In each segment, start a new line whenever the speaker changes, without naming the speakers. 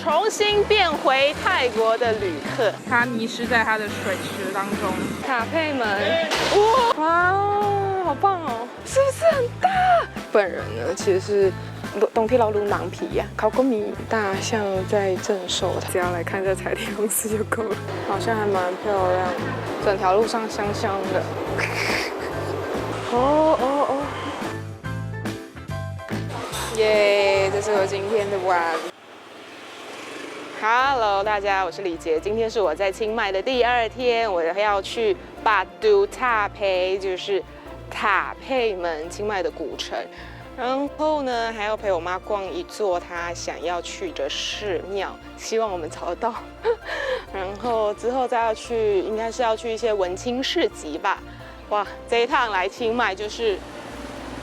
重新变回泰国的旅客，
他迷失在他的水池当中。
塔佩门，哇，好棒哦，是不是很大？本人呢，其实是东铁老路囊皮呀，เขาก็มี大象在镇守，只要来看这彩电公司就够了，好像还蛮漂亮，整条路上香香的。哦，耶，这是我今天的哇。Hello， 大家，我是李杰。今天是我在清迈的第2天，我要去巴都塔佩，就是塔佩门，清迈的古城。然后呢，还要陪我妈逛一座她想要去的寺庙，希望我们找得到。然后之后再要去，应该是要去一些文青市集吧。哇，这一趟来清迈就是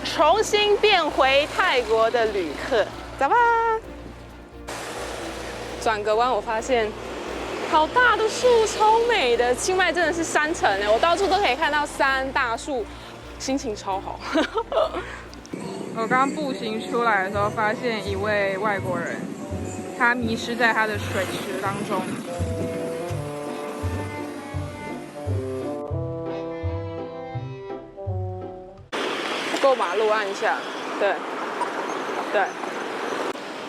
重新变回泰国的旅客，走吧。转个弯，我发现好大的树，超美的。清迈真的是山城哎，我到处都可以看到山大树，心情超好。
我刚步行出来的时候，发现一位外国人，他迷失在他的水池当中。
过马路按一下，对。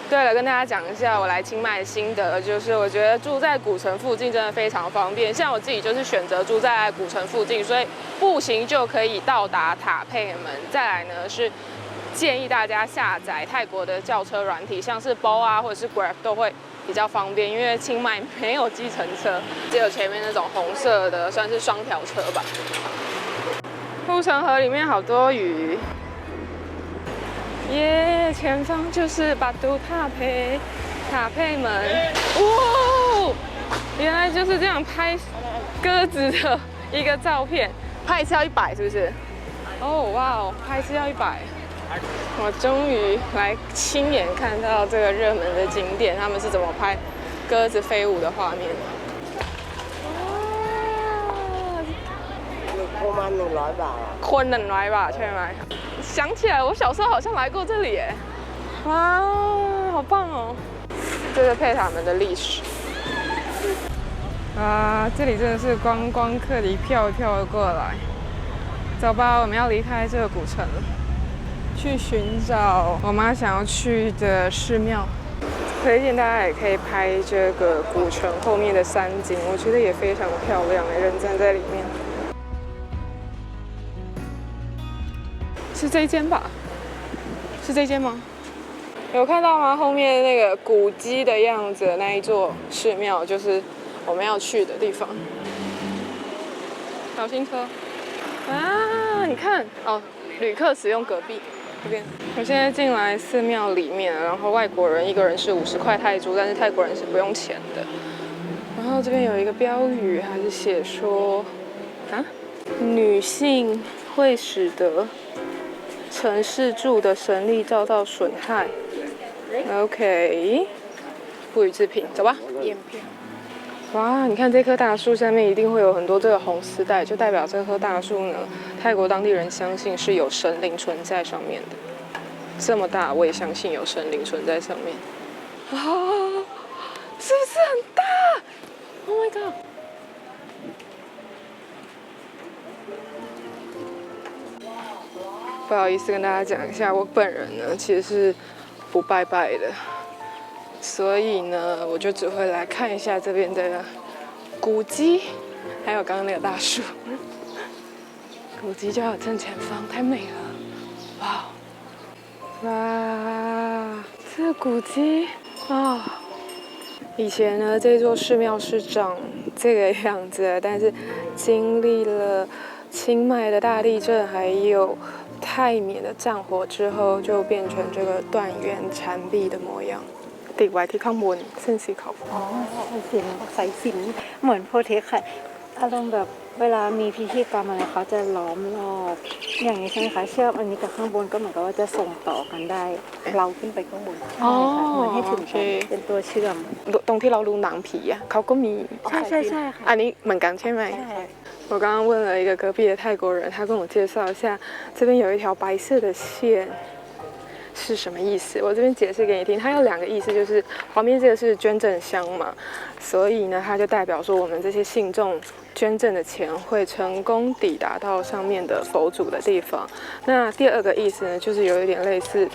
对了，跟大家讲一下我来清迈的心得，就是我觉得住在古城附近真的非常方便。像我自己就是选择住在古城附近，所以步行就可以到达塔佩门。再来呢是建议大家下载泰国的轿车软体，像是 Bolt 啊或者是 Grab 都会比较方便，因为清迈没有计程车，只有前面那种红色的算是双条车吧。护城河里面好多鱼。耶，前方就是巴都塔佩门，哇，原来就是这样拍鸽子的一个照片，拍一次要100，是不是？哦，哇哦，拍一次要100，我终于来亲眼看到这个热门的景点，他们是怎么拍鸽子飞舞的画面。
คน100 บาท。
คน100 บาทใช่ไหม？想起来，我小时候好像来过这里耶！哇，好棒哦！这是佩塔门的历史。
啊，这里真的是观光客一票一票的过来。走吧，我们要离开这个古城了，去寻找我妈想要去的寺庙。
推荐大家也可以拍这个古城后面的山景，我觉得也非常漂亮，人站在里面。是这间吧？是这间吗？有看到吗？后面那个古迹的样子的那一座寺庙，就是我们要去的地方。小心车！啊，你看哦，旅客使用隔壁这边。我现在进来寺庙里面，然后外国人一个人是50块泰铢，但是泰国人是不用钱的。然后这边有一个标语，还是写说啊，女性会使得城市住的神力遭到损害。OK， 不予置评，走吧。哇，你看这棵大树下面一定会有很多这个红丝带，就代表这棵大树呢，泰国当地人相信是有神灵存在上面的。这么大，我也相信有神灵存在上面。哇，是不是很大 ？Oh my god！不好意思跟大家讲一下，我本人呢其实是不拜拜的，所以呢我就只会来看一下这边的古迹，还有刚刚那个大树。古迹就在正前方，太美了！哇，这个古迹啊！以前呢这座寺庙是长这个样子，但是经历了清迈的大地震，还有泰缅的战火之后，就变成这个断垣残壁的模样。ติดไว้ที่ข้างบนเส้นสีขาว
อ๋อสายสิญจน์เหมือนโพเทคค่ะอารมณ์แบบเวลามีพิธีกรรมอะไรเขาจะล้อมรอบอย่างนี้ใช่ไหมคะเชือกอันนี้กับข้างบนก็เหมือนกับว่าจะส่งต่อกันได้เราขึ้นไปข้างบนใช่ค่ะเหมือนให้ถึงกันเป็นตัวเชื่อม
ตรงที่เราดูหนังผีอ่ะเขาก็มี
ใช่ค่ะ
อันนี้เหมือนกันใช่ไหม
ใช่
我刚刚问了一个隔壁的泰国人，他跟我介绍一下，这边有一条白色的线，是什么意思。我这边解释给你听，它有2个意思，就是旁边这个是捐赠箱嘛，所以呢，它就代表说我们这些信众捐赠的钱会成功抵达到上面的佛祖的地方。那第2个意思呢，就是有一点类似，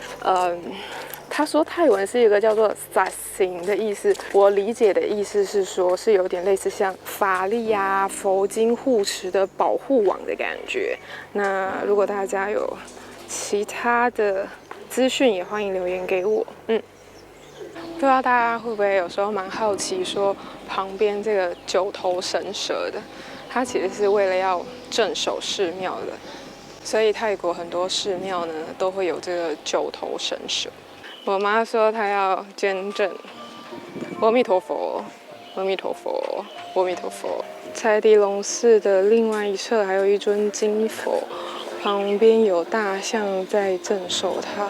他说泰文是一个叫做“萨行”的意思，我理解的意思是说，是有点类似像法力啊、佛经护持的保护网的感觉。那如果大家有其他的资讯，也欢迎留言给我。不知道大家会不会有时候蛮好奇，说旁边这个9头神蛇的，它其实是为了要镇守寺庙的，所以泰国很多寺庙呢都会有这个9头神蛇。我妈说她要捐赠，阿弥陀佛，阿弥陀佛，阿弥陀佛。柴迪龙寺的另外一侧还有一尊金佛，旁边有大象在镇守它。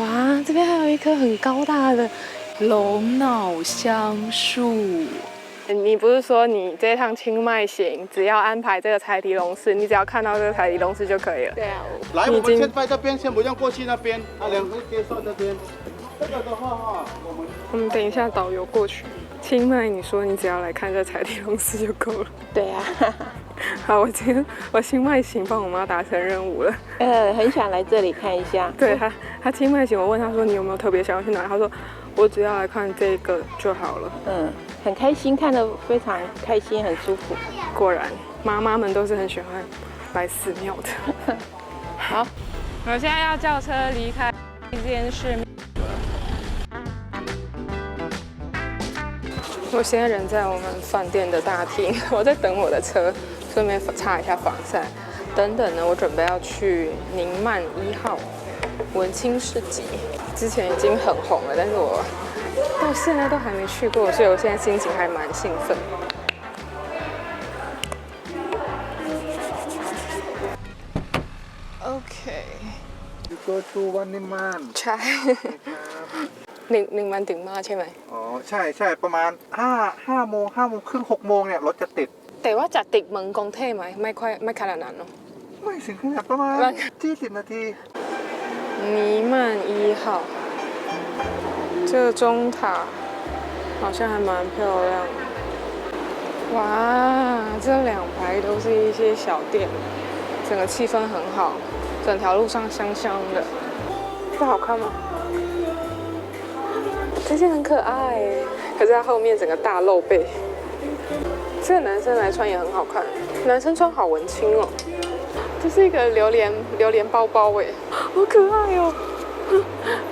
哇，这边还有一棵很高大的龙脑香树。你不是说你这一趟清迈行，只要安排这个柴迪龙寺，你只要看到这个柴迪龙寺就可以了？对啊。
来，我们先在这边，先不用过去那边，2人会接受这边。这个的话哈，
我们等一下导游过去。清迈，你说你只要来看这柴迪龙寺就够了？
对啊。
好，我清迈行帮我妈达成任务了。
很想来这里看一下。
对她清迈行，我问她说你有没有特别想要去哪？她说我只要来看这个就好了。
很开心，看得非常开心，很舒服。
果然，妈妈们都是很喜欢来寺庙的。好，我现在要叫车离开这间寺庙。我现在人在我们饭店的大厅，我在等我的车，顺便擦一下防晒。等等呢，我准备要去宁曼1号文青市集，之前已经很红了，但是我到现在都还没去过，所以我现在心情还蛮兴奋。OK。
You go to One Niman
ใช่หนึ่งวันถึงมาใช่ไหม
อ๋อใช่ประมาณ5 โมง5 โมงครึ่ง6 โมงเนี่ยรถจะติด
แต่ว่าจะติดเหมือนกรุงเทพไหมไม่ขนาดนั้นเนาะ
ไม่ถึงขนาดประมาณ20 นาที
尼曼1号这个钟塔好像还蛮漂亮的哇这2排都是一些小店整个气氛很好整条路上香香的这好看吗这件很可爱耶可是它后面整个大露背这个男生来穿也很好看男生穿好文青哦这是一个榴莲包包哎好可爱哦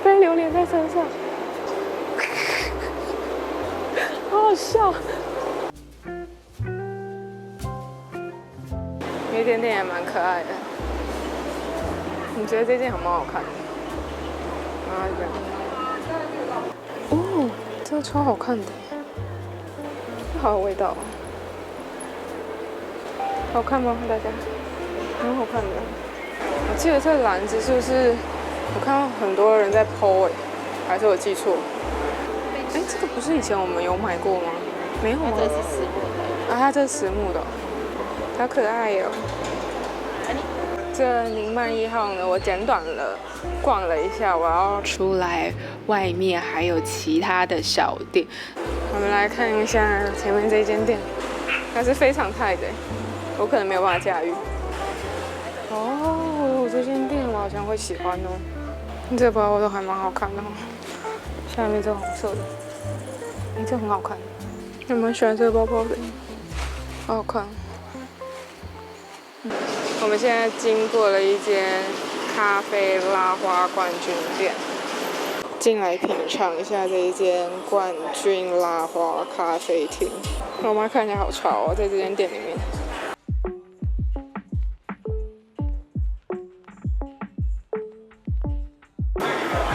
背榴莲在身上好好笑有一点点也蛮可爱的你觉得这件还蛮好看的啊这样哦这个超好看的好有味道好看吗大家很好看的我记得这个篮子是不是我看到很多人在 po 还是我记错这个不是以前我们有买过吗没有吗
这是实木的
它这是实木的好可爱哦这宁曼1号呢我简短了逛了一下我要出来外面还有其他的小店我们来看一下前面这间店它是非常泰的我可能没有办法驾驭哦这间店我好像会喜欢哦这个包包都还蛮好看的下面这红色的这很好看我蛮喜欢这个包包的好好看我们现在经过了一间咖啡拉花冠军店进来品尝一下这一间冠军拉花咖啡厅我妈看起来好潮哦在这间店里面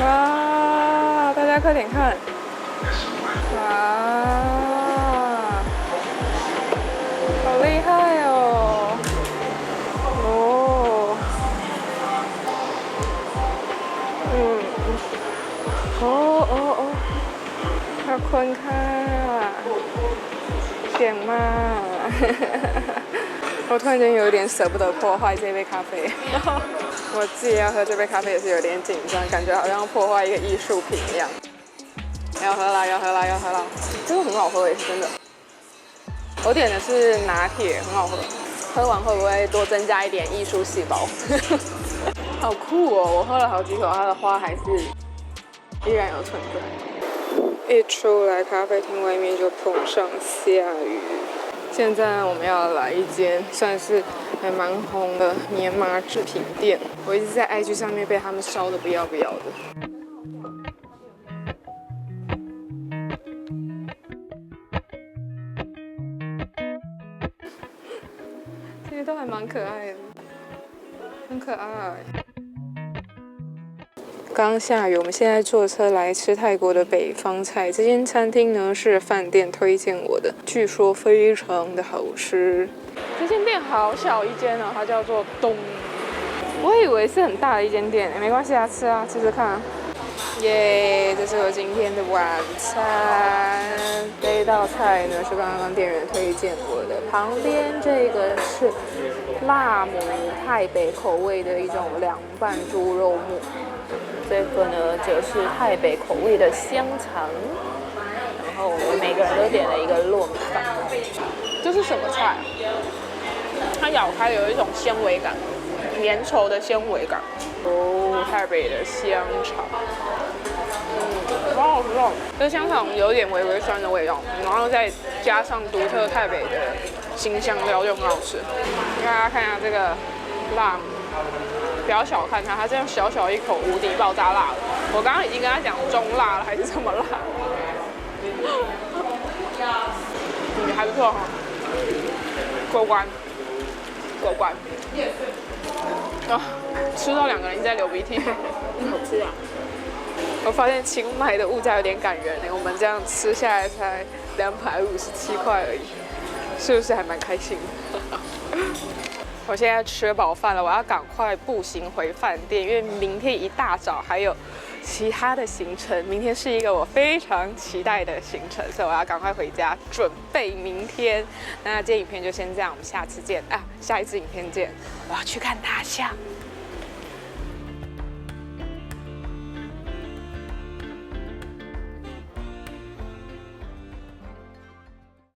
哇大家快点看哇好厉害哦ขอบคุณค่ะเก่งมาก我突然间有一点舍不得破坏这杯咖啡我自己要喝这杯咖啡也是有点紧张，感觉好像破坏一个艺术品一样。要喝啦，要喝啦，要喝啦！这个很好喝也是真的。我点的是拿铁，很好喝。喝完会不会多增加一点艺术细胞？好酷哦！我喝了好几口，它的花还是依然有存在。一出来，咖啡厅外面就碰上下雨。现在我们要来一间算是还蛮红的棉麻制品店，我一直在 IG 上面被他们烧的不要不要的。这些都还蛮可爱的，很可爱。刚下雨，我们现在坐车来吃泰国的北方菜。这间餐厅呢是饭店推荐我的，据说非常的好吃。这间店好小一间哦，它叫做东。我以为是很大的一间店，没关系啊，吃啊，吃吃看啊。耶，这是我今天的晚餐。这一道菜呢是刚刚店员推荐我的，旁边这个是辣母泰北口味的一种凉拌猪肉末。这个呢则是泰北口味的香肠，然后我们每个人都点了一个糯米饭。这是什么菜？它咬开有一种纤维感，粘稠的纤维感。哦，泰北的香肠，好好吃哦！这香肠有点微微酸的味道，然后再加上独特泰北的新香料，就很好吃。给大家看一下这个辣母。不要小看它，它这样小小一口无敌爆炸辣了。我刚刚已经跟他讲中辣了，还是这么辣。还不错哈，过关，过关。啊，吃到2个人一直在流鼻涕，好吃啊！我发现清迈的物价有点感人呢，我们这样吃下来才257块而已，是不是还蛮开心的？我现在吃饱饭了，我要赶快步行回饭店，因为明天一大早还有其他的行程。明天是一个我非常期待的行程，所以我要赶快回家准备明天。那这影片就先这样，我们下次见啊，下一支影片见。我要去看大象。